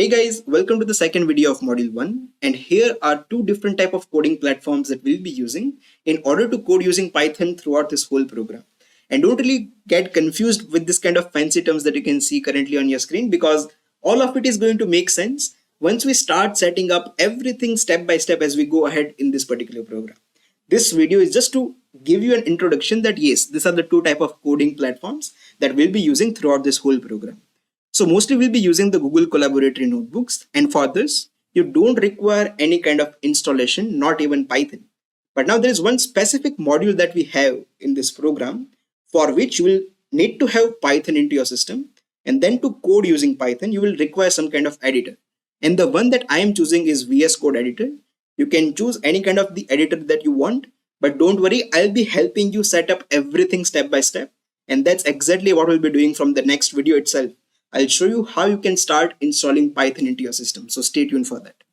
Hey guys, welcome to the second video of module 1, and here are two different type of coding platforms that we'll be using in order to code using Python throughout this whole program. And don't really get confused with this kind of fancy terms that you can see currently on your screen, because all of it is going to make sense once we start setting up everything step by step as we go ahead in this particular program. This video is just to give you an introduction that yes, these are the two type of coding platforms that we'll be using throughout this whole program. So mostly we'll be using the Google Collaboratory notebooks, and for this you don't require any kind of installation, not even Python. But now there is one specific module that we have in this program for which you will need to have Python into your system, and then to code using Python you will require some kind of editor. And the one that I am choosing is VS Code editor. You can choose any kind of the editor that you want, but don't worry, I'll be helping you set up everything step by step, and that's exactly what we'll be doing from the next video itself. I'll show you how you can start installing Python into your system. So stay tuned for that.